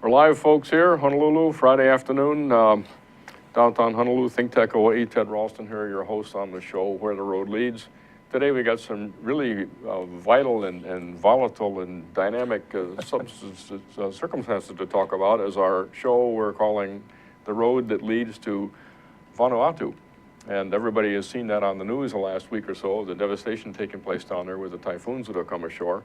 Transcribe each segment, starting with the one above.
We're live, folks, here, Honolulu, Friday afternoon, downtown Honolulu, ThinkTech Hawaii. Ted Ralston here, your host on the show, Where the Road Leads. Today we got some really vital and volatile and dynamic circumstances to talk about as our show we're calling The Road That Leads to Vanuatu. And everybody has seen that on the news the last week or so, the devastation taking place down there with the typhoons that have come ashore.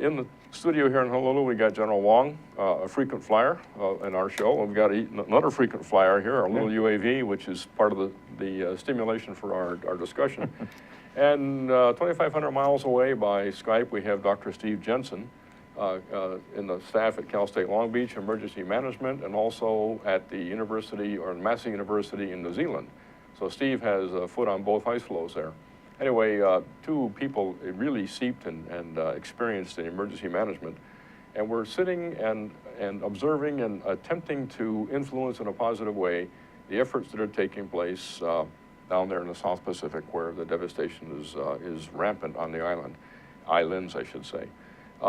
In the studio here in Honolulu, we got General Wong, a frequent flyer in our show. And we've got another frequent flyer here, our little UAV, which is part of the stimulation for our discussion. And 2,500 miles away by Skype, we have Dr. Steve Jensen in the staff at Cal State Long Beach Emergency Management, and also at the University, or Massey University in New Zealand. So Steve has a foot on both ice floes there. Anyway, two people really seeped and experienced in emergency management. And we're sitting and observing and attempting to influence in a positive way the efforts that are taking place down there in the South Pacific, where the devastation is rampant on the islands, I should say.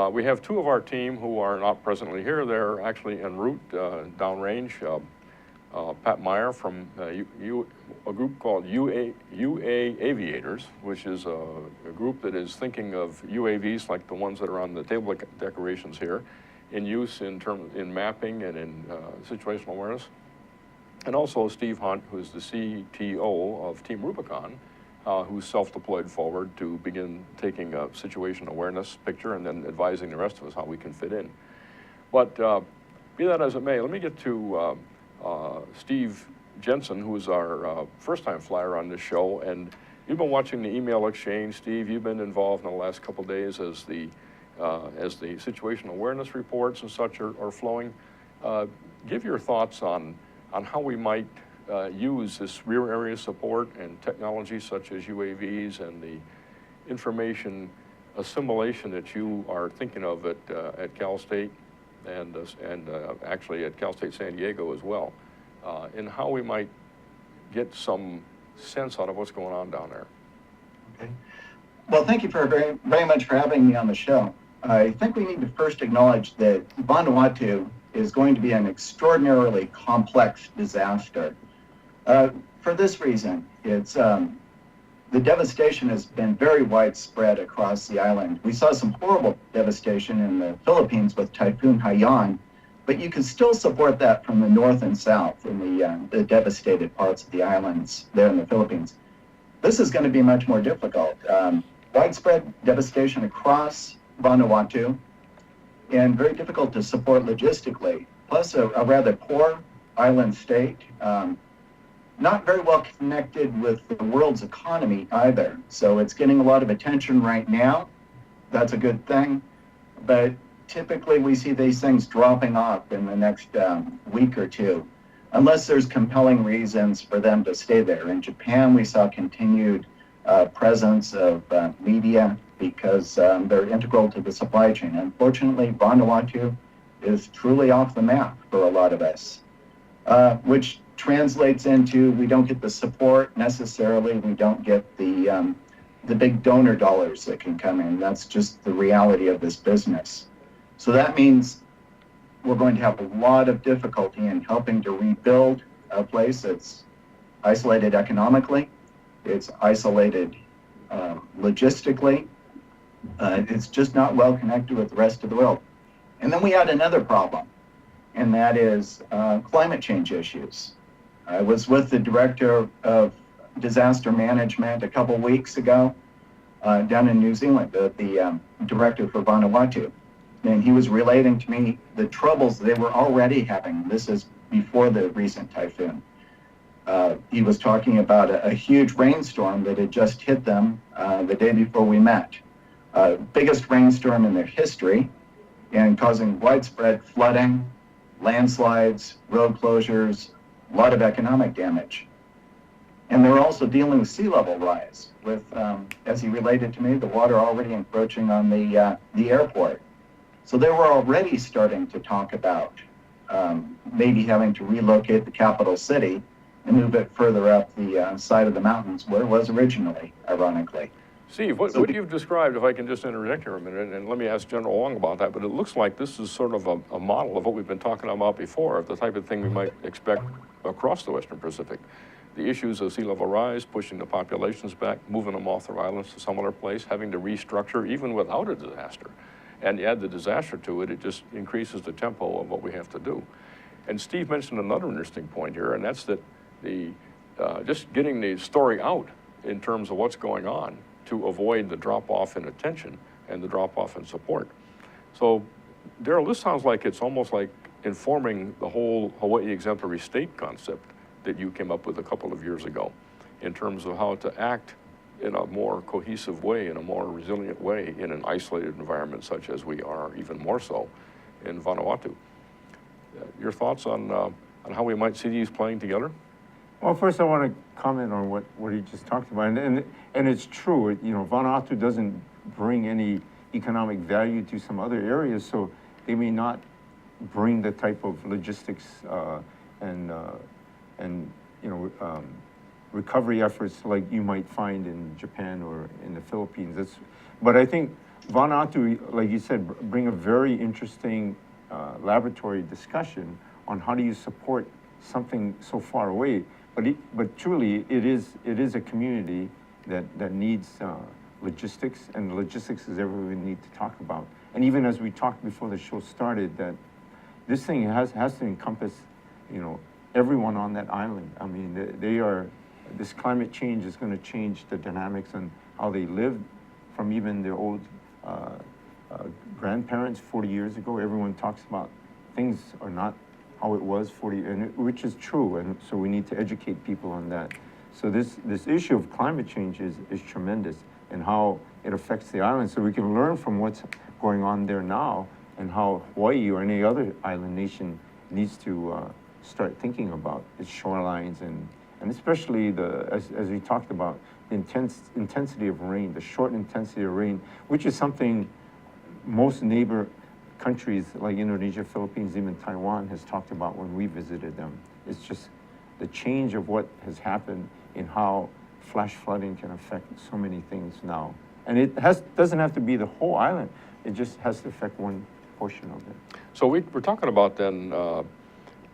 We have two of our team who are not presently here. They're actually en route downrange. Pat Meyer from a group called UA Aviators, which is a group that is thinking of UAVs like the ones that are on the table decorations here, in use in mapping and in situational awareness. And also Steve Hunt, who's the CTO of Team Rubicon, who's self-deployed forward to begin taking a situation awareness picture and then advising the rest of us how we can fit in. But be that as it may, let me get to Steve Jensen, who is our first-time flyer on this show. And you've been watching the email exchange. Steve, you've been involved in the last couple of days as the situational awareness reports and such are flowing. Give your thoughts on how we might use this rear area support and technology such as UAVs and the information assimilation that you are thinking of at Cal State and actually at Cal State San Diego as well, and how we might get some sense out of what's going on down there. Okay. Well, thank you very, very much for having me on the show. I think we need to first acknowledge that Vanuatu is going to be an extraordinarily complex disaster. For this reason, it's the devastation has been very widespread across the island. We saw some horrible devastation in the Philippines with Typhoon Haiyan, but you can still support that from the north and south in the devastated parts of the islands there in the Philippines. This is going to be much more difficult. Widespread devastation across Vanuatu, and very difficult to support logistically, plus a rather poor island state. Not very well connected with the world's economy either. So it's getting a lot of attention right now. That's a good thing. But typically we see these things dropping off in the next week or two, unless there's compelling reasons for them to stay there. In Japan, we saw continued presence of media because they're integral to the supply chain. Unfortunately, Vanuatu is truly off the map for a lot of us, which translates into we don't get the support necessarily, we don't get the big donor dollars that can come in. That's just the reality of this business. So that means we're going to have a lot of difficulty in helping to rebuild a place that's isolated economically, it's isolated logistically, it's just not well connected with the rest of the world. And then we had another problem, and that is climate change issues. I was with the Director of Disaster Management a couple weeks ago down in New Zealand, the Director for Vanuatu, and he was relating to me the troubles they were already having. This is before the recent typhoon. He was talking about a huge rainstorm that had just hit them the day before we met. Biggest rainstorm in their history, and causing widespread flooding, landslides, road closures, a lot of economic damage. And they're also dealing with sea level rise with, as he related to me, the water already encroaching on the airport. So they were already starting to talk about maybe having to relocate the capital city and move it further up the side of the mountains where it was originally, ironically. Steve, what you've described, if I can just interject here a minute, and let me ask General Wong about that, but it looks like this is sort of a model of what we've been talking about before, of the type of thing we might expect across the Western Pacific. The issues of sea level rise, pushing the populations back, moving them off their islands to some other place, having to restructure even without a disaster. And you add the disaster to it, it just increases the tempo of what we have to do. And Steve mentioned another interesting point here, and that's that just getting the story out in terms of what's going on to avoid the drop-off in attention and the drop-off in support. So, Daryl, this sounds like it's almost like informing the whole Hawaii exemplary state concept that you came up with a couple of years ago in terms of how to act in a more cohesive way, in a more resilient way in an isolated environment such as we are, even more so in Vanuatu. Your thoughts on how we might see these playing together? Well, first I want to comment on what he just talked about, and it's true. You know, Vanuatu doesn't bring any economic value to some other areas, so they may not bring the type of logistics and recovery efforts like you might find in Japan or in the Philippines. But I think Vanuatu, like you said, bring a very interesting laboratory discussion on how do you support something so far away. But truly, it is a community that needs logistics, and logistics is everything we need to talk about. And even as we talked before the show started, that this thing has to encompass, you know, everyone on that island. I mean, this climate change is going to change the dynamics and how they live from even their old grandparents 40 years ago. Everyone talks about things are not how it was 40, which is true, and so we need to educate people on that. So this issue of climate change is tremendous, and how it affects the island, so we can learn from what's going on there now, and how Hawaii or any other island nation needs to start thinking about its shorelines, and especially as we talked about, the intensity of rain, the short intensity of rain, which is something most neighbor countries like Indonesia, Philippines, even Taiwan has talked about when we visited them. It's just the change of what has happened in how flash flooding can affect so many things now. And it doesn't have to be the whole island. It just has to affect one portion of it. So we're talking about then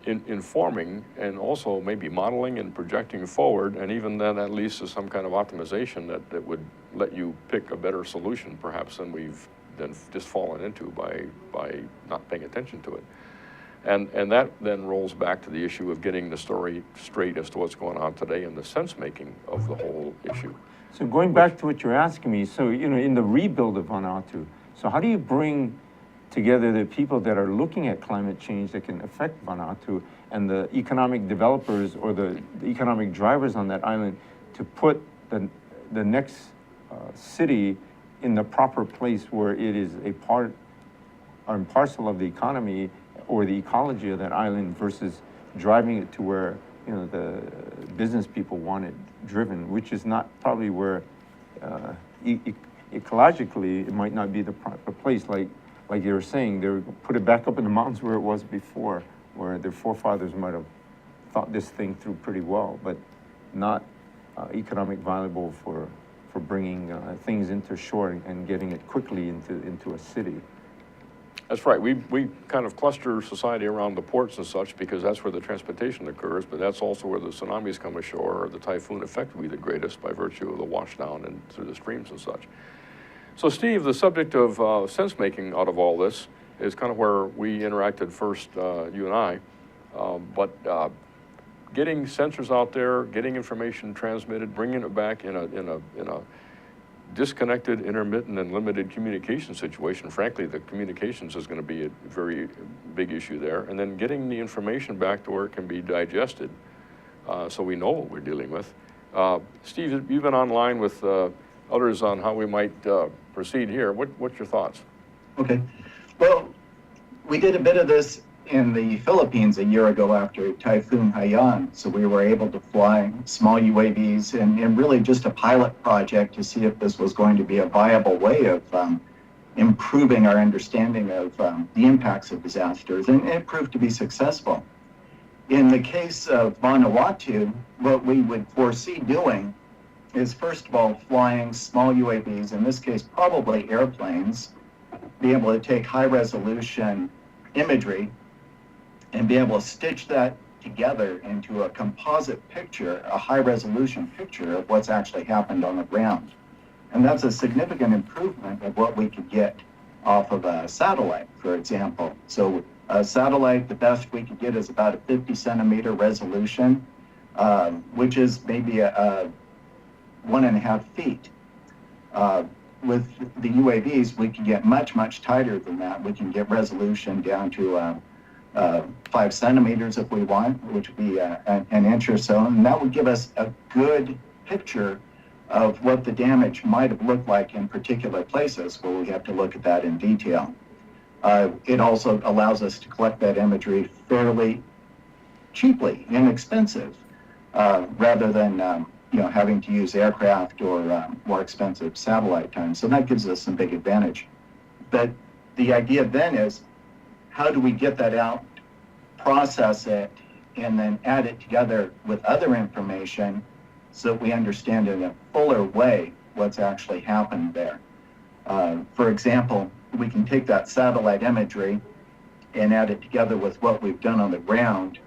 informing and also maybe modeling and projecting forward, and even then at least to some kind of optimization that would let you pick a better solution perhaps than we've then just fallen into by not paying attention to it. And that then rolls back to the issue of getting the story straight as to what's going on today and the sense-making of the whole issue. So going back to what you're asking me, so, you know, in the rebuild of Vanuatu, so how do you bring together the people that are looking at climate change that can affect Vanuatu and the economic developers or the economic drivers on that island to put the next city in the proper place where it is a part and parcel of the economy or the ecology of that island, versus driving it to where, you know, the business people want it driven, which is not probably where ecologically it might not be the proper place. Like you were saying, they put it back up in the mountains where it was before, where their forefathers might have thought this thing through pretty well, but not economic viable for bringing things into shore and getting it quickly into a city. That's right. We kind of cluster society around the ports and such because that's where the transportation occurs, but that's also where the tsunamis come ashore, or the typhoon effect will be the greatest by virtue of the washdown and through the streams and such. So Steve, the subject of sense-making out of all this is kind of where we interacted first, you and I, but getting sensors out there, getting information transmitted, bringing it back in a disconnected, intermittent, and limited communication situation. Frankly, the communications is going to be a very big issue there. And then getting the information back to where it can be digested, so we know what we're dealing with. Steve, you've been online with others on how we might proceed here. What's your thoughts? Okay. Well, we did a bit of this in the Philippines a year ago after Typhoon Haiyan. So we were able to fly small UAVs and really just a pilot project to see if this was going to be a viable way of improving our understanding of the impacts of disasters, and it proved to be successful. In the case of Vanuatu, what we would foresee doing is, first of all, flying small UAVs, in this case, probably airplanes, be able to take high-resolution imagery and be able to stitch that together into a composite picture, a high-resolution picture of what's actually happened on the ground. And that's a significant improvement of what we could get off of a satellite, for example. So a satellite, the best we could get is about a 50-centimeter resolution, which is maybe a 1.5 feet. With the UAVs, we can get much, much tighter than that. We can get resolution down to 5 centimeters if we want, which would be an inch or so. And that would give us a good picture of what the damage might have looked like in particular places where we have to look at that in detail. It also allows us to collect that imagery fairly cheaply, inexpensive, rather than having to use aircraft or more expensive satellite time. So that gives us some big advantage. But the idea then is, how do we get that out, process it, and then add it together with other information so that we understand in a fuller way what's actually happened there? For example, we can take that satellite imagery and add it together with what we've done on the ground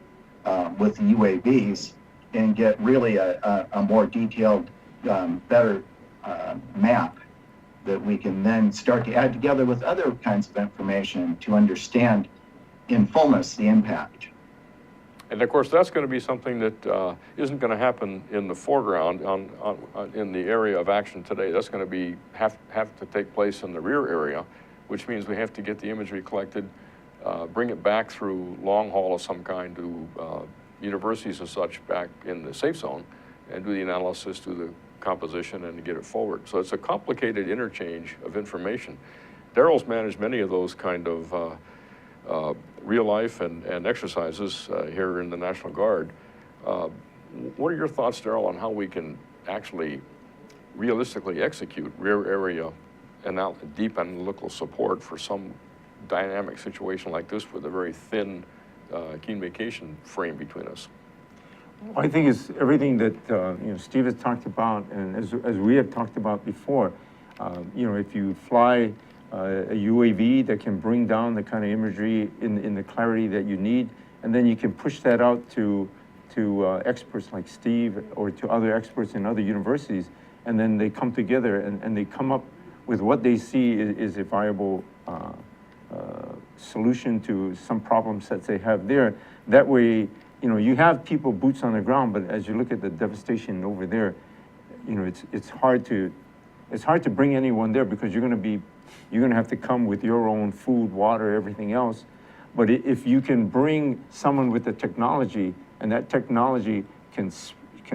with the UAVs and get really a more detailed, better map that we can then start to add together with other kinds of information to understand in fullness the impact. And of course, that's going to be something that isn't going to happen in the foreground in the area of action today. That's going to have to take place in the rear area, which means we have to get the imagery collected, bring it back through long haul of some kind to universities and such back in the safe zone, and do the analysis, do the composition, and get it forward. So it's a complicated interchange of information. Daryl's managed many of those kind of real life and exercises here in the National Guard. What are your thoughts, Daryl, on how we can actually realistically execute rear area and deep analytical support for some dynamic situation like this with a very thin communication frame between us? Well, I think it's everything that Steve has talked about, and as we have talked about before. If you fly a UAV that can bring down the kind of imagery in the clarity that you need, and then you can push that out to experts like Steve or to other experts in other universities, and then they come together and they come up with what they see is a viable solution to some problems that they have there. That way, you have people boots on the ground, but as you look at the devastation over there, it's hard to bring anyone there because you're going to have to come with your own food, water, everything else. But if you can bring someone with the technology, and that technology can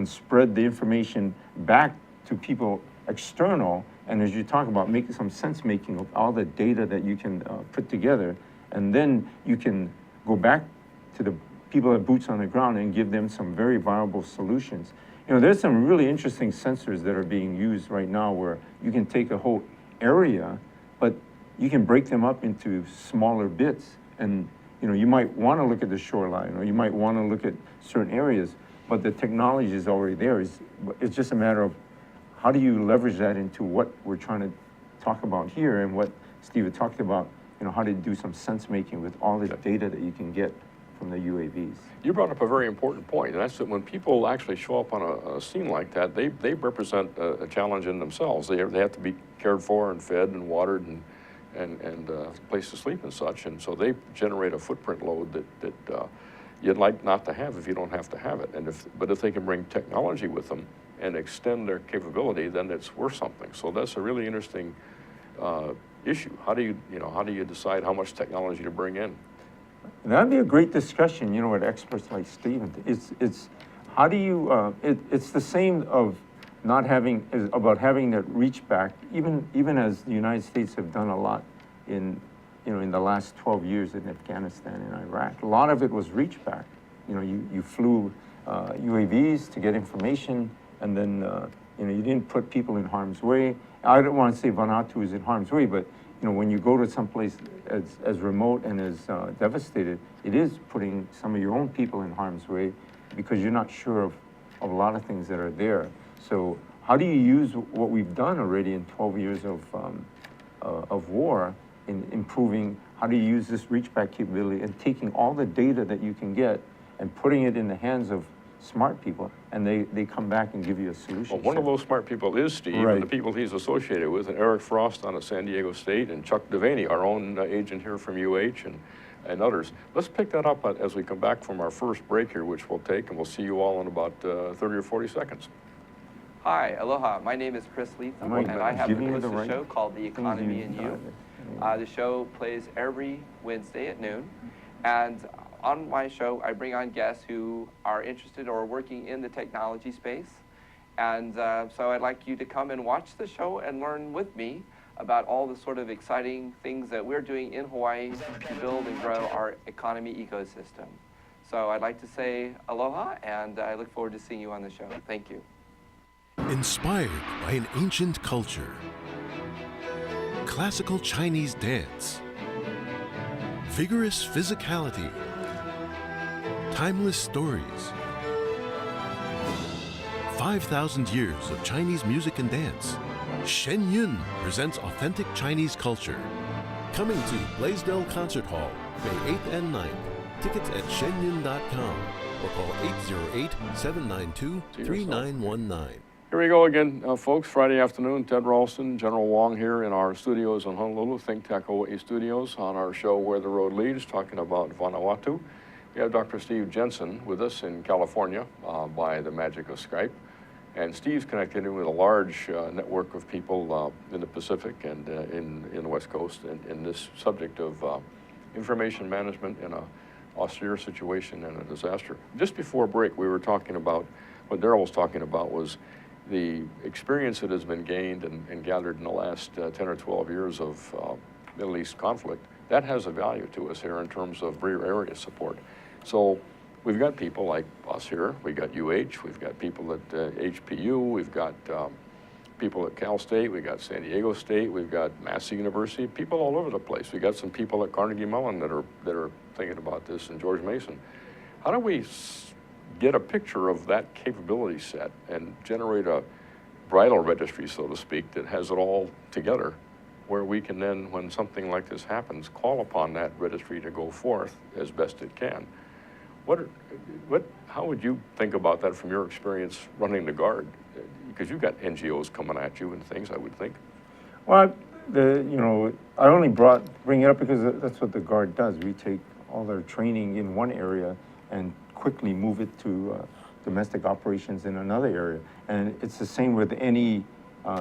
spread the information back to people external, and as you talk about, making some sense making of all the data that you can put together, and then you can go back to the people that boots on the ground and give them some very viable solutions. There's some really interesting sensors that are being used right now where you can take a whole area, but you can break them up into smaller bits. And you might want to look at the shoreline, or you might want to look at certain areas, but the technology is already there. It's just a matter of how do you leverage that into what we're trying to talk about here, and what Steve had talked about, how to do some sense making with all the data that you can get from the UAVs. You brought up a very important point, and that's that when people actually show up on a scene like that, they represent a challenge in themselves. They have to be cared for and fed and watered and a place to sleep and such, and so they generate a footprint load that you'd like not to have if you don't have to have it. But if they can bring technology with them and extend their capability, then it's worth something. So that's a really interesting issue. How do you decide how much technology to bring in? That'd be a great discussion, with experts like Steve. It's how do you? It's the same of not having about having that reach back. Even as the United States have done a lot in the last 12 years in Afghanistan and Iraq. A lot of it was reach back. You flew UAVs to get information, and then you didn't put people in harm's way. I don't want to say Vanuatu is in harm's way, but when you go to some place as remote and as devastated, it is putting some of your own people in harm's way because you're not sure of a lot of things that are there. So how do you use what we've done already in 12 years of war in improving, how do you use this reach back capability and taking all the data that you can get and putting it in the hands of smart people, and they come back and give you a solution. Well, one of those smart people is Steve, Right. and the people he's associated with, and Eric Frost down at San Diego State, and Chuck Devaney, our own agent here from UH, and others. Let's pick that up as we come back from our first break here, which we'll take, and we'll see you all in about 30 or 40 seconds. Hi, aloha. My name is Chris Leatham, Am I and I have giving you a the right show called The Economy in You. got? The show plays every Wednesday at noon, and on my show, I bring on guests who are interested or working in the technology space. And so I'd like you to come and watch the show and learn with me about all the sort of exciting things that we're doing in Hawaii to build and grow our economy ecosystem. So I'd like to say aloha, and I look forward to seeing you on the show. Thank you. Inspired by an ancient culture, classical Chinese dance, vigorous physicality, timeless stories, 5,000 years of Chinese music and dance, Shen Yun presents authentic Chinese culture. Coming to Blaisdell Concert Hall, May 8th and 9th. Tickets at shenyun.com or call 808-792-3919. Here we go again, folks. Friday afternoon, Ted Ralston, General Wong here in our studios in Honolulu, ThinkTech Hawaii studios, on our show Where the Road Leads, talking about Vanuatu. We have Dr. Steve Jensen with us in California by the magic of Skype. And Steve's connected in with a large network of people in the Pacific and in the West Coast in this subject of information management in an austere situation and a disaster. Just before break, we were talking about, what Daryl was talking about was the experience that has been gained and gathered in the last 10 or 12 years of Middle East conflict. That has a value to us here in terms of rear area support. So we've got people like us here, we've got UH, we've got people at HPU, we've got people at Cal State, we've got San Diego State, we've got Massey University, people all over the place. We've got some people at Carnegie Mellon that are thinking about this, and George Mason. How do we get a picture of that capability set and generate a bridal registry, so to speak, that has it all together, where we can then, when something like this happens, call upon that registry to go forth as best it can? How would you think about that from your experience running the Guard? Because you've got NGOs coming at you and things, I would think. Well, I only bring it up because that's what the Guard does. We take all their training in one area and quickly move it to domestic operations in another area. And it's the same with any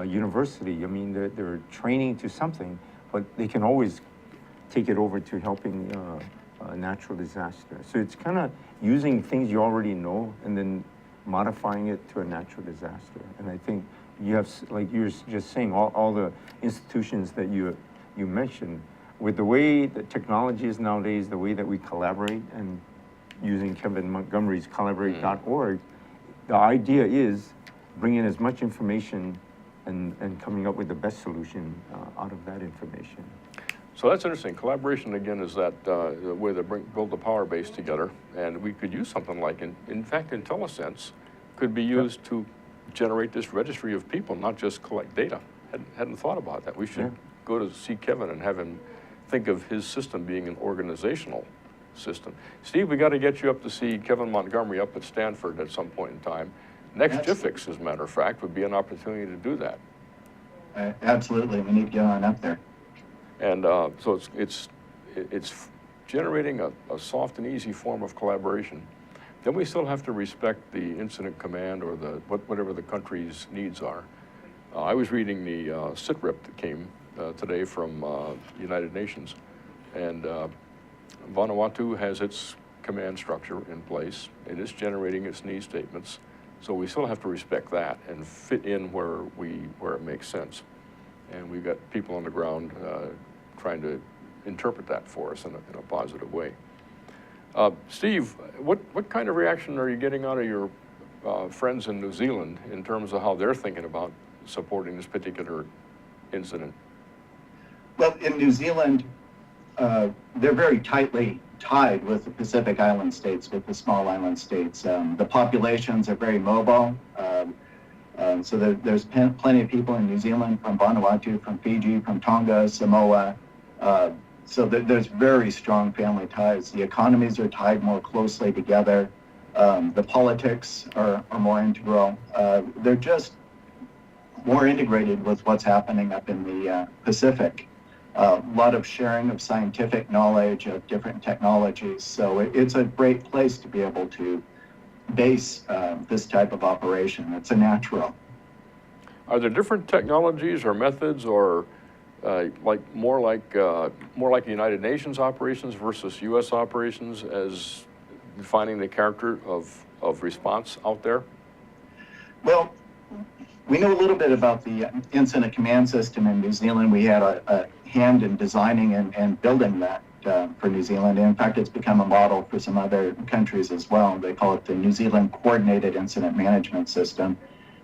university. I mean, they're training to something, but they can always take it over to helping a natural disaster. So it's kind of using things you already know and then modifying it to a natural disaster. And I think you have, like you were just saying, all the institutions that you mentioned, with the way that technology is nowadays, the way that we collaborate, and using Kevin Montgomery's collaborate.org, the idea is bringing as much information and coming up with the best solution out of that information. So that's interesting. Collaboration, again, is that way to build the power base together. And we could use something like, in fact, IntelliSense could be used to generate this registry of people, not just collect data. Hadn't thought about that. We should go to see Kevin and have him think of his system being an organizational system. Steve, we got to get you up to see Kevin Montgomery up at Stanford at some point in time. Next GIFIX, as a matter of fact, would be an opportunity to do that. Absolutely, we need to get on up there. And so it's generating a soft and easy form of collaboration. Then we still have to respect the incident command or whatever the country's needs are. I was reading the SITREP that came today from the United Nations, and Vanuatu has its command structure in place. It is generating its need statements, so we still have to respect that and fit in where it makes sense. And we've got people on the ground trying to interpret that for us in a positive way. Steve, what kind of reaction are you getting out of your friends in New Zealand in terms of how they're thinking about supporting this particular incident? Well, in New Zealand, they're very tightly tied with the Pacific Island states, with the small island states. The populations are very mobile. So there's plenty of people in New Zealand, from Vanuatu, from Fiji, from Tonga, Samoa. So there's very strong family ties. The economies are tied more closely together. The politics are more integral. They're just more integrated with what's happening up in the Pacific. A lot of sharing of scientific knowledge of different technologies. So it's a great place to be able to base this type of operation. It's a natural. Are there different technologies or methods, or more like the United Nations operations versus U.S. operations as defining the character of response out there? Well, we know a little bit about the incident command system in New Zealand. We had a hand in designing and building that for New Zealand. And in fact, it's become a model for some other countries as well. They call it the New Zealand Coordinated Incident Management System.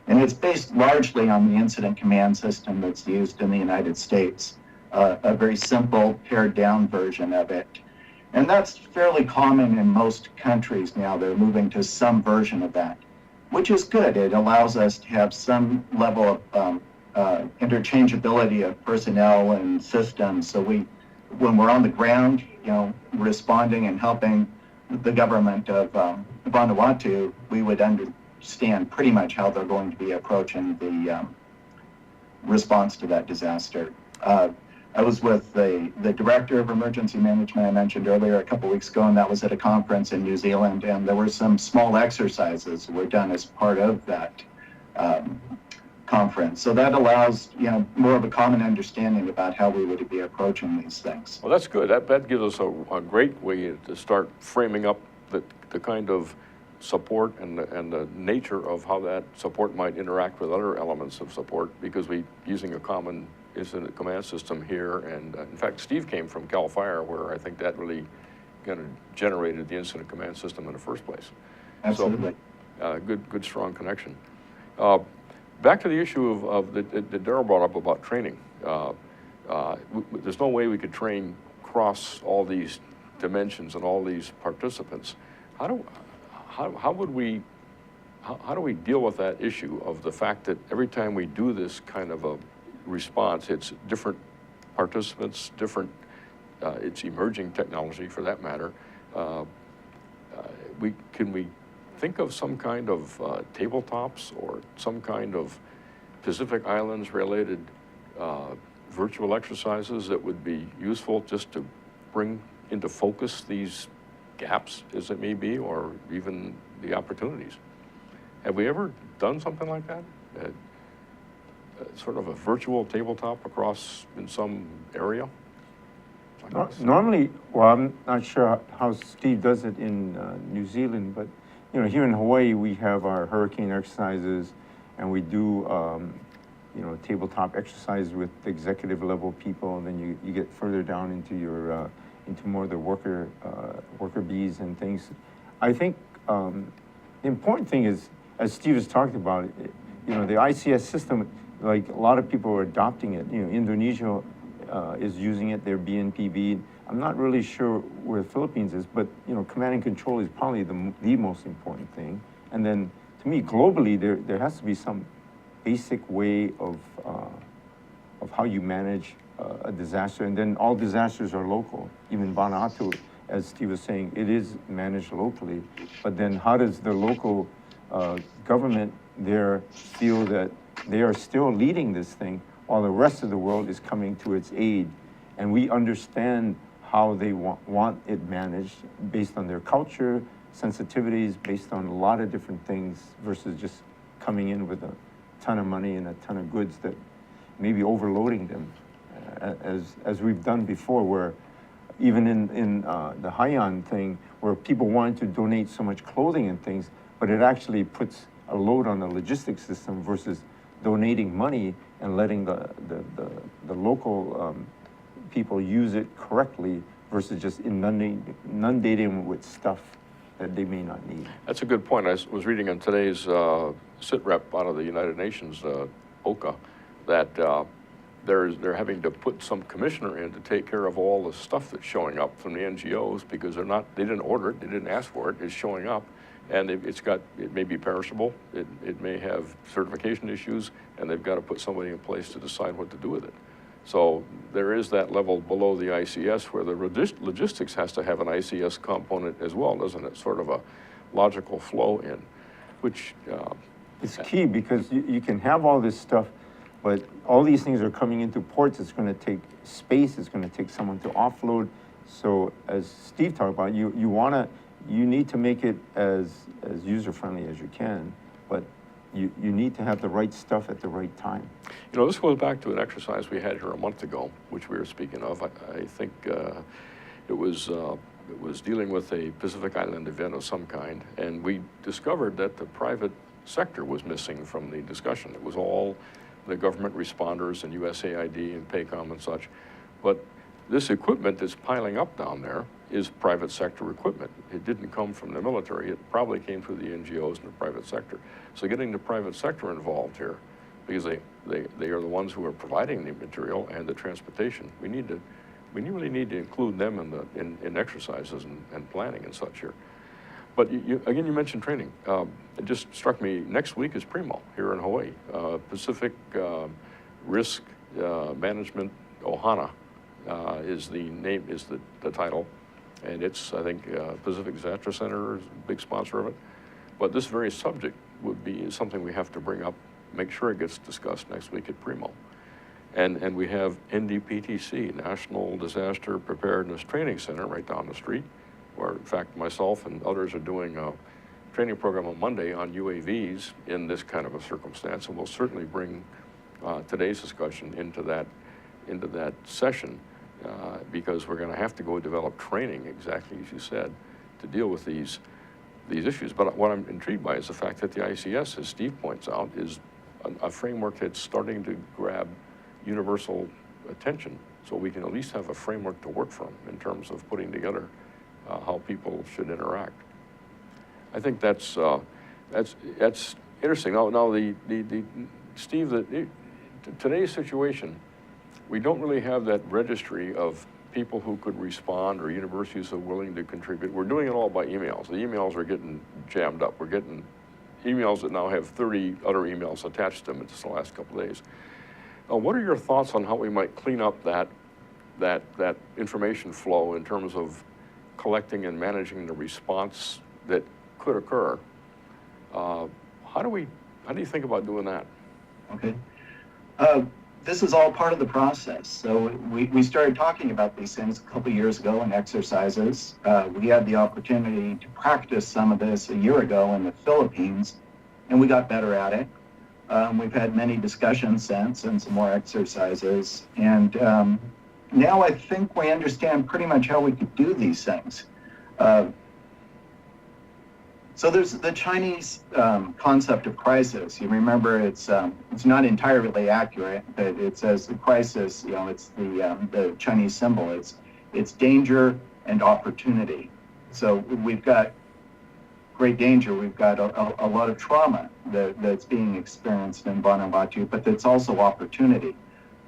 And it's based largely on the incident command system that's used in the United States, a very simple pared down version of it. And that's fairly common in most countries now. They're moving to some version of that, which is good. It allows us to have some level of interchangeability of personnel and systems. So when we're on the ground, responding and helping the government of Vanuatu, we would understand pretty much how they're going to be approaching the response to that disaster. I was with the director of emergency management I mentioned earlier a couple weeks ago, and that was at a conference in New Zealand, and there were some small exercises that were done as part of that conference. So that allows more of a common understanding about how we would be approaching these things. Well, that's good. That gives us a great way to start framing up the kind of support and the nature of how that support might interact with other elements of support, because we're using a common incident command system here. And in fact, Steve came from CAL FIRE, where I think that really kind of generated the incident command system in the first place. Absolutely. So, good strong connection. Back to the issue that Darrell brought up about training. There's no way we could train across all these dimensions and all these participants. How do we deal with that issue of the fact that every time we do this kind of a response, it's different participants, it's emerging technology for that matter. Can we think of some kind of tabletops or some kind of Pacific Islands related virtual exercises that would be useful just to bring into focus these gaps, as it may be, or even the opportunities? Have we ever done something like that? Sort of a virtual tabletop across in some area? Normally, well, I'm not sure how Steve does it in New Zealand, but here in Hawaii, we have our hurricane exercises, and we do tabletop exercises with executive level people. And then you get further down into your into more of the worker bees and things. I think the important thing is, as Steve has talked about, the ICS system, like a lot of people are adopting it. Indonesia is using it, their BNPB. I'm not really sure where the Philippines is, but command and control is probably the most important thing. And then, to me, globally, there has to be some basic way of how you manage a disaster. And then all disasters are local. Even Vanuatu, as Steve was saying, it is managed locally. But then how does the local government there feel that they are still leading this thing while the rest of the world is coming to its aid? And we understand how they want it managed based on their culture, sensitivities, based on a lot of different things, versus just coming in with a ton of money and a ton of goods that maybe overloading them, as we've done before, where even in the Haiyan thing, where people wanted to donate so much clothing and things, but it actually puts a load on the logistics system versus donating money and letting the local people use it correctly versus just inundating them with stuff that they may not need. That's a good point. I was reading in today's sit rep out of the United Nations, OCA, that they're having to put some commissioner in to take care of all the stuff that's showing up from the NGOs, because they didn't order it, they didn't ask for it, it's showing up. And it may be perishable, it may have certification issues, and they've got to put somebody in place to decide what to do with it. So there is that level below the ICS where the logistics has to have an ICS component as well, doesn't it? Sort of a logical flow in, which... It's key because you can have all this stuff, but all these things are coming into ports. It's going to take space. It's going to take someone to offload. So as Steve talked about, you need to make it as user-friendly as you can, but you need to have the right stuff at the right time. You know, this goes back to an exercise we had here a month ago, which we were speaking of. I think it was dealing with a Pacific Island event of some kind, and we discovered that the private sector was missing from the discussion. It was all the government responders and USAID and PACOM and such, but this equipment that's piling up down there is private sector equipment. It didn't come from the military. It probably came through the NGOs and the private sector. So getting the private sector involved here, because they are the ones who are providing the material and the transportation. We really need to include them in exercises and planning and such here. But again, you mentioned training. It just struck me, next week is Primo here in Hawaii. Pacific Risk Management Ohana is the name, is the title. And it's, I think, Pacific Disaster Center is a big sponsor of it. But this very subject would be something we have to bring up, make sure it gets discussed next week at Primo. And we have NDPTC, National Disaster Preparedness Training Center, right down the street, where, in fact, myself and others are doing a training program on Monday on UAVs in this kind of a circumstance. And we'll certainly bring today's discussion into that session. Because we're going to have to go develop training, exactly as you said, to deal with these issues. But what I'm intrigued by is the fact that the ICS, as Steve points out, is a framework that's starting to grab universal attention, so we can at least have a framework to work from in terms of putting together how people should interact. I think that's interesting. Now Steve, today's situation, we don't really have that registry of people who could respond or universities who are willing to contribute. We're doing it all by emails. The emails are getting jammed up. We're getting emails that now have 30 other emails attached to them in just the last couple of days. What are your thoughts on how we might clean up that information flow in terms of collecting and managing the response that could occur? How do you think about doing that? Okay. This is all part of the process. So we started talking about these things a couple years ago in exercises. We had the opportunity to practice some of this a year ago in the Philippines, and we got better at it. We've had many discussions since and some more exercises. And now I think we understand pretty much how we could do these things. So there's the Chinese concept of crisis. You remember it's not entirely accurate, but it says the crisis, you know, it's the Chinese symbol. It's danger and opportunity. So we've got great danger. We've got a lot of trauma that's being experienced in Vanuatu, but that's also opportunity.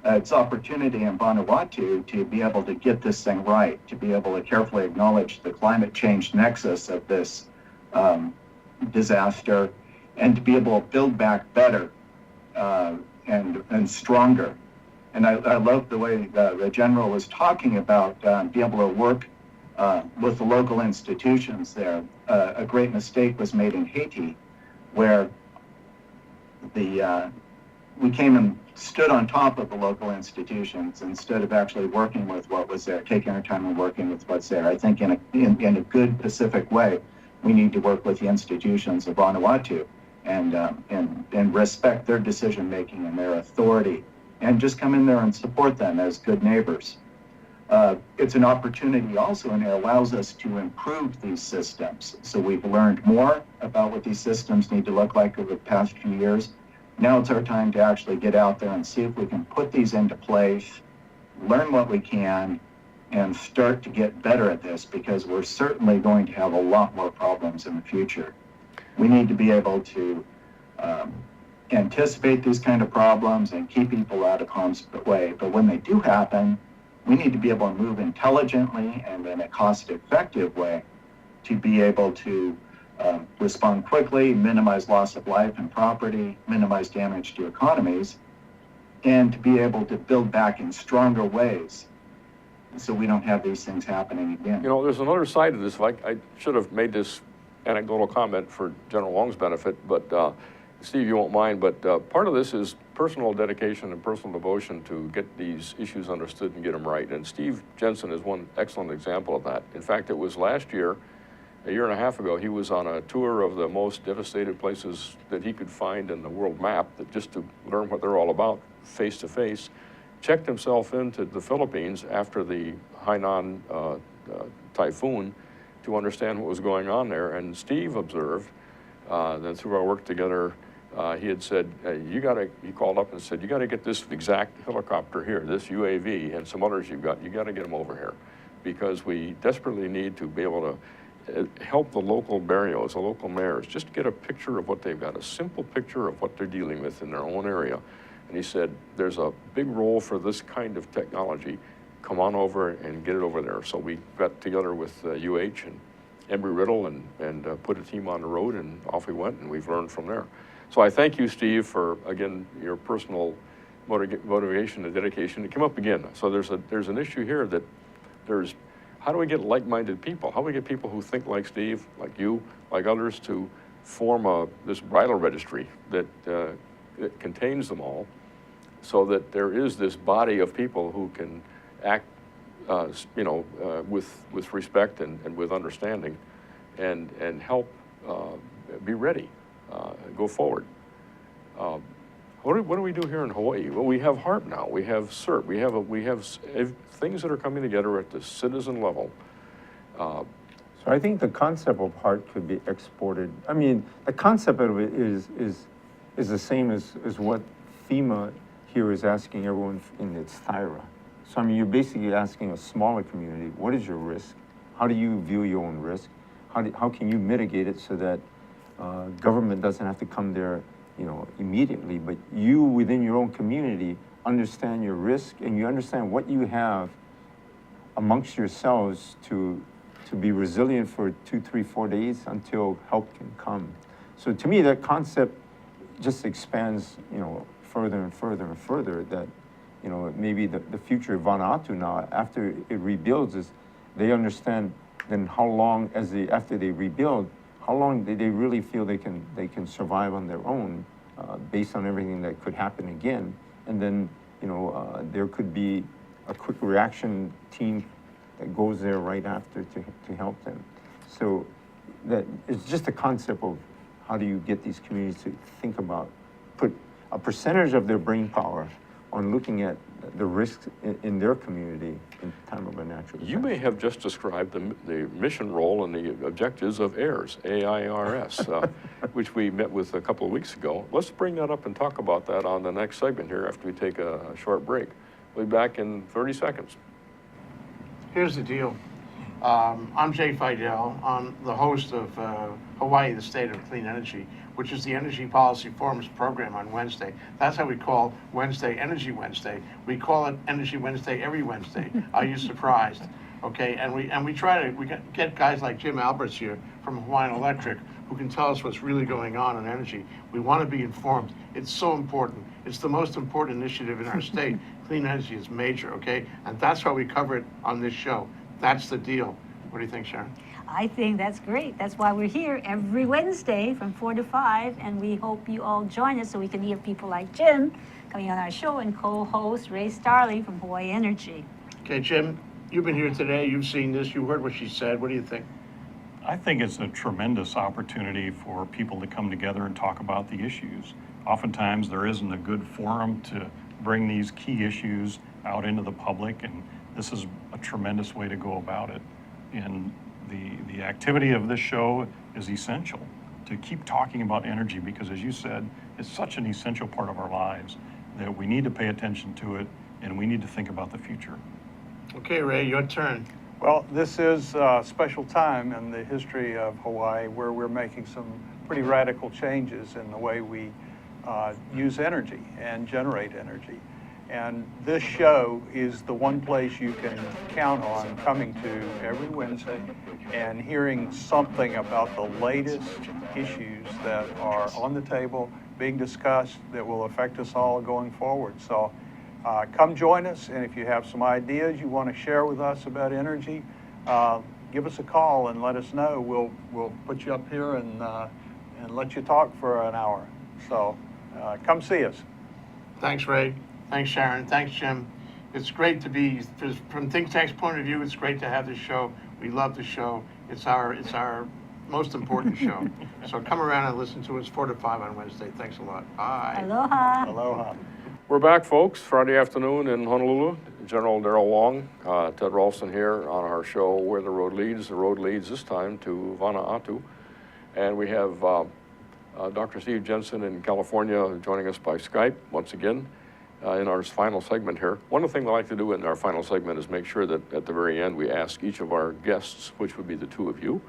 It's opportunity in Vanuatu to be able to get this thing right, to be able to carefully acknowledge the climate change nexus of this disaster, and to be able to build back better and stronger. And I love the way the general was talking about being able to work with the local institutions there. A great mistake was made in Haiti, where we came and stood on top of the local institutions instead of actually working with what was there, taking our time and working with what's there. I think in a good Pacific way, we need to work with the institutions of Vanuatu and respect their decision making and their authority, and just come in there and support them as good neighbors. It's an opportunity also, and it allows us to improve these systems. So we've learned more about what these systems need to look like over the past few years. Now it's our time to actually get out there and see if we can put these into place, learn what we can, and start to get better at this, because we're certainly going to have a lot more problems in the future. We need to be able to anticipate these kind of problems and keep people out of harm's way. But when they do happen, we need to be able to move intelligently and in a cost-effective way to be able to respond quickly, minimize loss of life and property, minimize damage to economies, and to be able to build back in stronger ways so we don't have these things happening again. You know, there's another side to this. I should have made this anecdotal comment for General Wong's benefit, but Steve, you won't mind, but part of this is personal dedication and personal devotion to get these issues understood and get them right. And Steve Jensen is one excellent example of that. In fact, it was last year, a year and a half ago, he was on a tour of the most devastated places that he could find in the world map, that just to learn what they're all about face to face, checked himself into the Philippines after the Hainan typhoon to understand what was going on there. And Steve observed that through our work together, he had said, he called up and said, you got to get this exact helicopter here, this UAV, and some others you got to get them over here, because we desperately need to be able to help the local barrios, the local mayors, just get a picture of what they've got, a simple picture of what they're dealing with in their own area. And he said, there's a big role for this kind of technology. Come on over and get it over there. So we got together with UH and Embry-Riddle and put a team on the road, and off we went, and we've learned from there. So I thank you, Steve, for, again, your personal motivation and dedication to come up again. So there's an issue here that there's, how do we get like-minded people? How do we get people who think like Steve, like you, like others, to form this bridal registry that contains them all, so that there is this body of people who can act, with respect and with understanding, and help be ready, go forward. What do we do here in Hawaii? Well, we have HARP now. We have CERT. We have things that are coming together at the citizen level. So I think the concept of HARP could be exported. I mean, the concept of it is the same as what FEMA here is asking everyone in its THIRA. So I mean, you're basically asking a smaller community, what is your risk? How do you view your own risk? How can you mitigate it so that government doesn't have to come there, immediately, but you within your own community understand your risk, and you understand what you have amongst yourselves to be resilient for 2, 3, 4 days until help can come. So to me, that concept just expands, further and further and further, that, maybe the future of Vanuatu now, after it rebuilds, is they understand then how long after they rebuild, how long they really feel they can survive on their own, based on everything that could happen again. And then, there could be a quick reaction team that goes there right after to help them. So that it's just a concept of how do you get these communities to think about, put a percentage of their brain power on looking at the risks in their community in time of a natural disaster. You may have just described the mission role and the objectives of AIRS, A-I-R-S, which we met with a couple of weeks ago. Let's bring that up and talk about that on the next segment here after we take a short break. We'll be back in 30 seconds. Here's the deal. I'm Jay Fidel. I'm the host of Hawaii, the State of Clean Energy, which is the Energy Policy Forum's program on Wednesday. That's how we call Wednesday Energy Wednesday. We call it Energy Wednesday every Wednesday. Are you surprised? Okay, and we get guys like Jim Alberts here from Hawaiian Electric who can tell us what's really going on in energy. We want to be informed. It's so important. It's the most important initiative in our state. Clean energy is major, okay? And that's why we cover it on this show. That's the deal. What do you think, Sharon? I think that's great. That's why we're here every Wednesday from 4 to 5, and we hope you all join us so we can hear people like Jim coming on our show, and co-host Ray Starley from Hawaii Energy. Okay, Jim, you've been here today. You've seen this. You heard what she said. What do you think? I think it's a tremendous opportunity for people to come together and talk about the issues. Oftentimes, there isn't a good forum to bring these key issues out into the public, and this is a tremendous way to go about it. And the activity of this show is essential to keep talking about energy, because as you said, it's such an essential part of our lives that we need to pay attention to it, and we need to think about the future. Okay, Ray, your turn. Well, this is a special time in the history of Hawaii where we're making some pretty radical changes in the way we use energy and generate energy. And this show is the one place you can count on coming to every Wednesday and hearing something about the latest issues that are on the table, being discussed, that will affect us all going forward. So come join us, and if you have some ideas you want to share with us about energy, give us a call and let us know. We'll put you up here and let you talk for an hour. So come see us. Thanks, Ray. Thanks, Sharon. Thanks, Jim. It's great to be, from ThinkTech's point of view, it's great to have this show. We love the show. It's our most important show. So come around and listen to us 4 to 5 on Wednesday. Thanks a lot. Bye. Aloha. Aloha. We're back, folks, Friday afternoon in Honolulu. General Darrell Wong, Ted Ralston here on our show, Where the Road Leads. The road leads this time to Vanuatu. And we have Dr. Steve Jensen in California joining us by Skype once again in our final segment here. One of the things I like to do in our final segment is make sure that at the very end we ask each of our guests, which would be the two of you,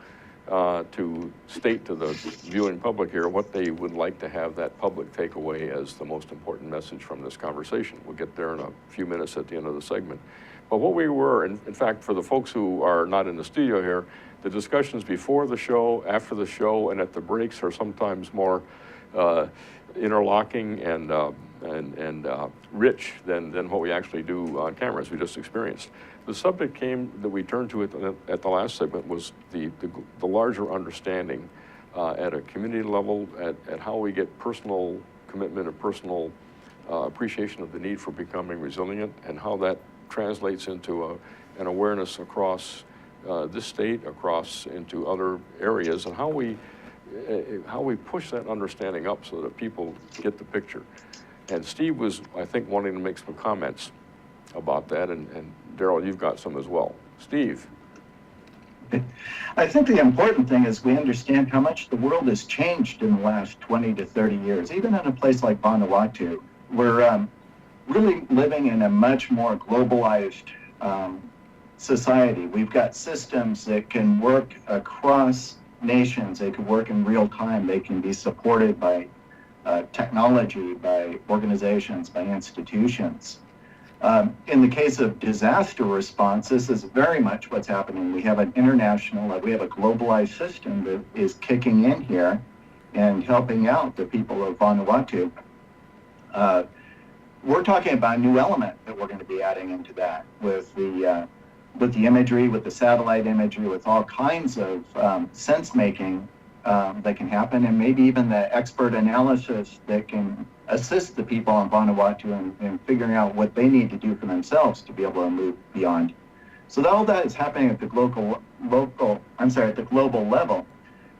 to state to the viewing public here what they would like to have that public takeaway as the most important message from this conversation. We'll get there in a few minutes at the end of the segment. But what we were, in fact, for the folks who are not in the studio here, the discussions before the show, after the show, and at the breaks are sometimes more interlocking and rich than what we actually do on camera, as we just experienced. The subject that we turned to at the last segment was the larger understanding at a community level, at how we get personal commitment and personal appreciation of the need for becoming resilient, and how that translates into an awareness across this state, across into other areas, and how we push that understanding up so that people get the picture. And Steve was, I think, wanting to make some comments about that, and Darrell, you've got some as well. Steve. I think the important thing is we understand how much the world has changed in the last 20 to 30 years. Even in a place like Vanuatu, we're really living in a much more globalized society. We've got systems that can work across nations. They can work in real time. They can be supported by technology, by organizations, by institutions. In the case of disaster response, this is very much what's happening. We have an international, we have a globalized system that is kicking in here and helping out the people of Vanuatu. We're talking about a new element that we're going to be adding into that with the imagery, with the satellite imagery, with all kinds of sense making that can happen, and maybe even the expert analysis that can assist the people on Vanuatu in figuring out what they need to do for themselves to be able to move beyond. So all that is happening at the global level.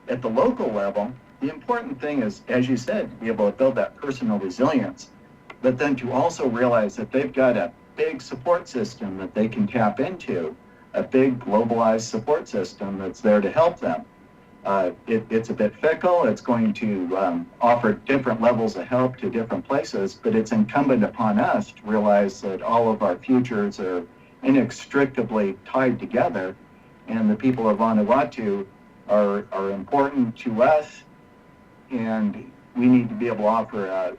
At the local level, the important thing is, as you said, to be able to build that personal resilience, but then to also realize that they've got a big support system that they can tap into, a big globalized support system that's there to help them. It's a bit fickle. It's going to offer different levels of help to different places, but it's incumbent upon us to realize that all of our futures are inextricably tied together, and the people of Vanuatu are important to us, and we need to be able to offer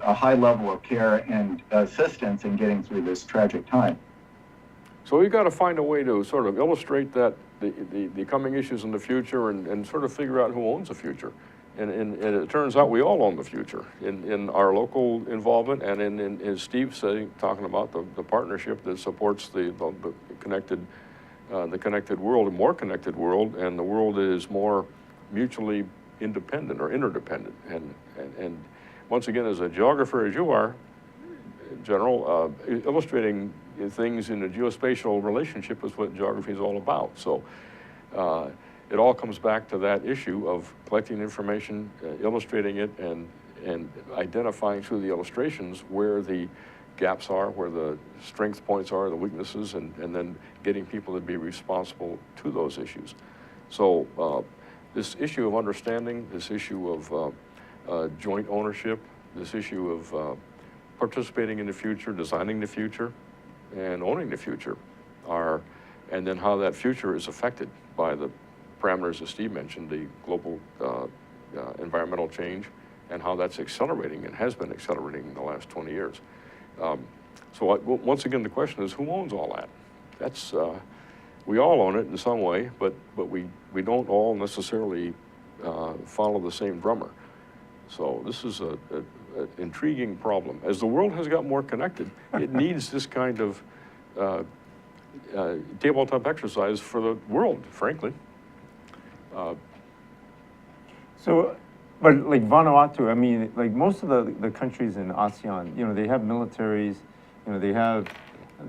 a high level of care and assistance in getting through this tragic time. So we've got to find a way to sort of illustrate that the coming issues in the future and sort of figure out who owns the future. And it turns out we all own the future in our local involvement, and in as Steve saying, talking about the partnership that supports the connected world, a more connected world, and the world is more mutually independent or interdependent. And once again, as a geographer as you are, General, illustrating things in a geospatial relationship is what geography is all about. So it all comes back to that issue of collecting information, illustrating it, and identifying through the illustrations where the gaps are, where the strength points are, the weaknesses, and then getting people to be responsible to those issues. So this issue of understanding, this issue of joint ownership, this issue of participating in the future, designing the future, and owning the future and then how that future is affected by the parameters that Steve mentioned, the global environmental change, and how that's accelerating and has been accelerating in the last 20 years. Once again, the question is, who owns all that? That's, we all own it in some way, but we don't all necessarily follow the same drummer. So this is an intriguing problem. As the world has got more connected, it needs this kind of tabletop exercise for the world, frankly. But like Vanuatu, I mean, like most of the countries in ASEAN, you know, they have militaries, you know, they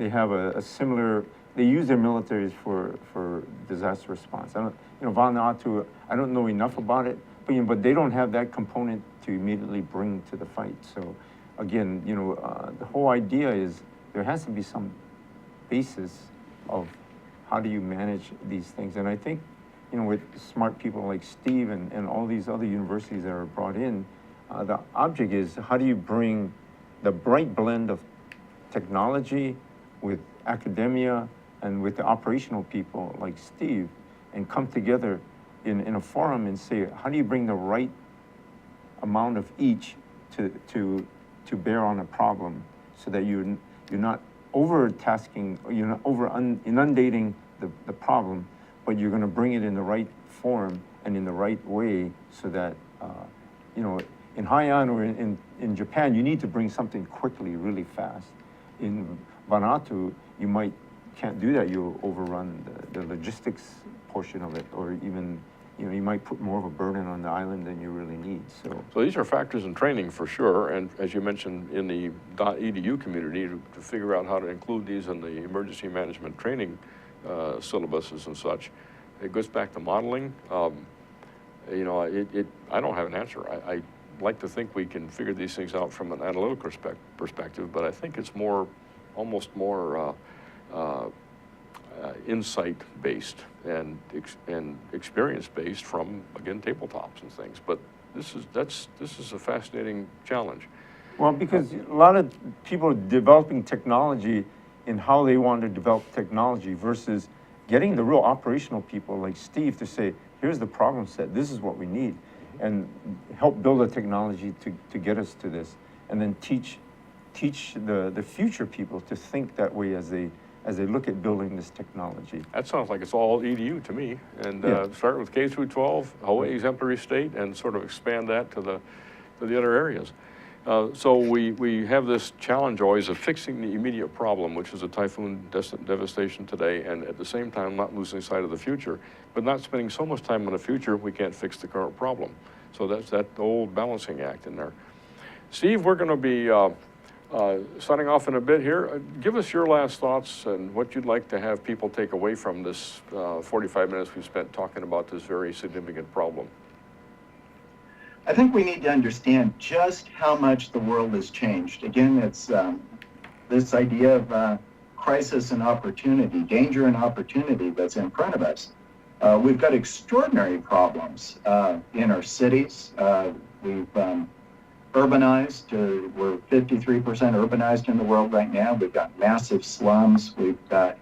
have a similar, they use their militaries for disaster response. I don't, you know, Vanuatu, I don't know enough about it, but, you know, but they don't have that component to immediately bring to the fight. So again, you know, the whole idea is there has to be some basis of how do you manage these things. And I think, you know, with smart people like Steve and all these other universities that are brought in, the object is how do you bring the right blend of technology with academia and with the operational people like Steve and come together in a forum and say, how do you bring the right amount of each to bear on a problem so that you're not over-tasking, or you're not inundating the problem, but you're going to bring it in the right form and in the right way so that, you know, in Haiyan or in Japan, you need to bring something quickly, really fast. In Vanuatu, you can't do that. You'll overrun the logistics portion of it, or even, you know, you might put more of a burden on the island than you really need. So these are factors in training for sure, and as you mentioned in the .edu community, to figure out how to include these in the emergency management training syllabuses and such. It goes back to modeling. You know, I don't have an answer. I like to think we can figure these things out from an analytical perspective, but I think it's almost more insight-based and experience-based from, again, tabletops and things. But this is a fascinating challenge. Well, because a lot of people are developing technology in how they want to develop technology versus getting the real operational people like Steve to say, here's the problem set, this is what we need, and help build a technology to get us to this, and then teach the future people to think that way as they look at building this technology. That sounds like it's all EDU to me, and start with K through 12, Hawaii exemplary state, and sort of expand that to the other areas. So we have this challenge always of fixing the immediate problem, which is a typhoon devastation today, and at the same time not losing sight of the future, but not spending so much time on the future we can't fix the current problem. So that's that old balancing act in there. Steve, we're going to be signing off in a bit here. Give us your last thoughts and what you'd like to have people take away from this 45 minutes we've spent talking about this very significant problem. I think we need to understand just how much the world has changed. Again, it's this idea of crisis and opportunity, danger and opportunity that's in front of us. We've got extraordinary problems in our cities. We've urbanized. We're 53% urbanized in the world right now. We've got massive slums. We've got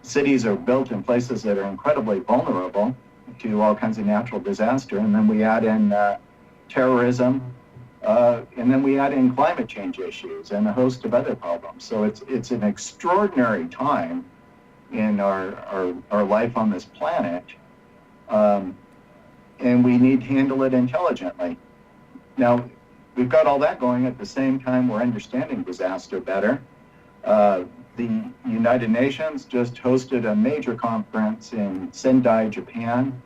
cities are built in places that are incredibly vulnerable to all kinds of natural disaster, and then we add in terrorism, and then we add in climate change issues and a host of other problems. So it's an extraordinary time in our life on this planet, and we need to handle it intelligently. Now, we've got all that going at the same time we're understanding disaster better. The United Nations just hosted a major conference in Sendai, Japan,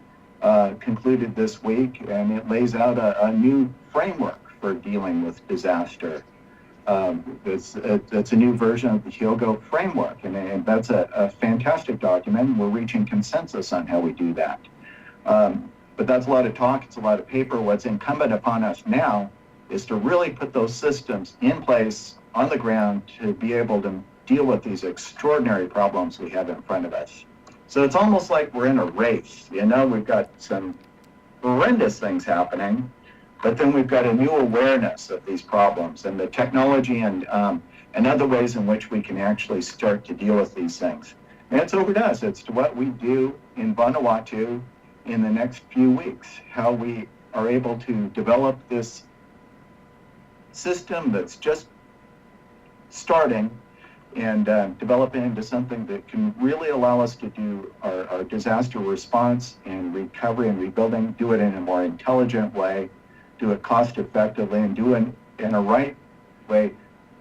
concluded this week, and it lays out a new framework for dealing with disaster. It's a new version of the Hyogo framework, and that's a fantastic document. We're reaching consensus on how we do that. But that's a lot of talk, it's a lot of paper. What's incumbent upon us now is to really put those systems in place on the ground to be able to deal with these extraordinary problems we have in front of us. So it's almost like we're in a race. You know, we've got some horrendous things happening, but then we've got a new awareness of these problems and the technology and other ways in which we can actually start to deal with these things. And it's over to us. It's to what we do in Vanuatu in the next few weeks, how we are able to develop this system that's just starting and developing into something that can really allow us to do our disaster response and recovery and rebuilding, do it in a more intelligent way, do it cost effectively, and do it in a right way,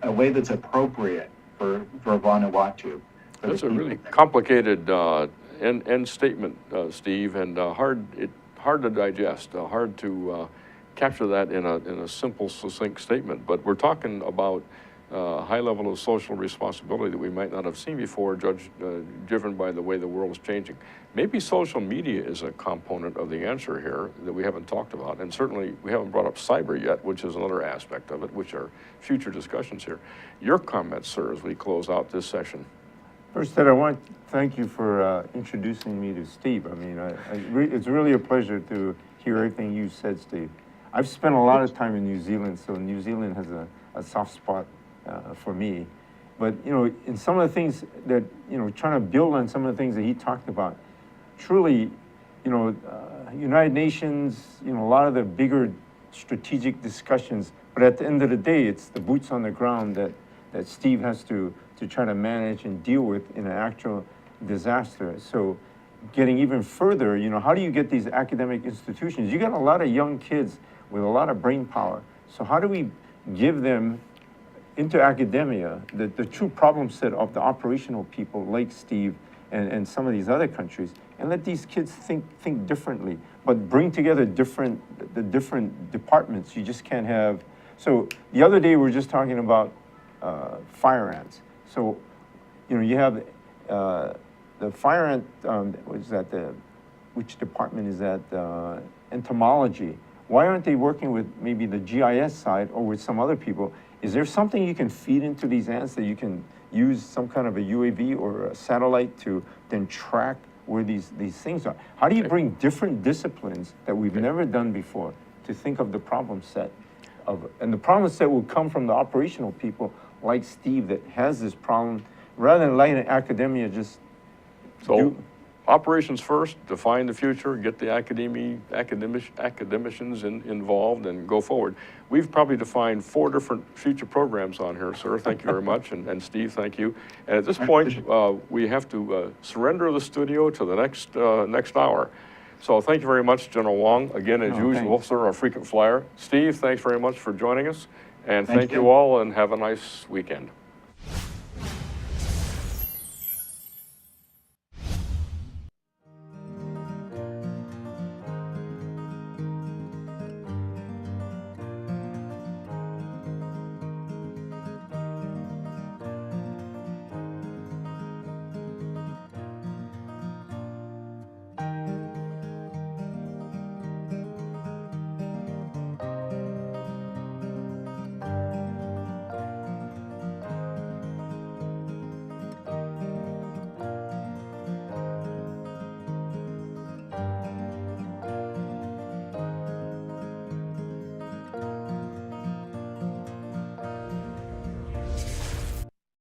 a way that's appropriate for Vanuatu. That's a really complicated end statement, Steve, and hard to digest, hard to capture that in a simple, succinct statement. But we're talking about a high level of social responsibility that we might not have seen before, driven by the way the world is changing. Maybe social media is a component of the answer here that we haven't talked about, and certainly we haven't brought up cyber yet, which is another aspect of it, which are future discussions here. Your comments, sir, as we close out this session. First, Ted, I want to thank you for introducing me to Steve. I mean, it's really a pleasure to hear everything you said, Steve. I've spent a lot of time in New Zealand, so New Zealand has a soft spot for me. But, you know, in some of the things that, you know, trying to build on some of the things that he talked about, truly, you know, United Nations, you know, a lot of the bigger strategic discussions, but at the end of the day, it's the boots on the ground that Steve has to try to manage and deal with in an actual disaster. So getting even further, you know, how do you get these academic institutions? You got a lot of young kids with a lot of brain power. So how do we give them into academia the true problem set of the operational people like Steve and some of these other countries, and let these kids think differently, but bring together the different departments. You just can't have. So the other day we were just talking about fire ants. So, you know, you have the fire ant, which department is that? Entomology. Why aren't they working with maybe the GIS side or with some other people? Is there something you can feed into these ants that you can use some kind of a UAV or a satellite to then track where these things are? How do you bring different disciplines that we've never done before to think of the problem set? And the problem set will come from the operational people like Steve that has this problem, rather than letting academia just do. Operations first, define the future, get the academicians involved and go forward. We've probably defined 4 different future programs on here, sir. Thank you very much. And Steve, thank you. And at this point, we have to surrender the studio to the next hour. So thank you very much, General Wong. Again, as usual, thanks. sir, our frequent flyer. Steve, thanks very much for joining us. And thank you all, and have a nice weekend.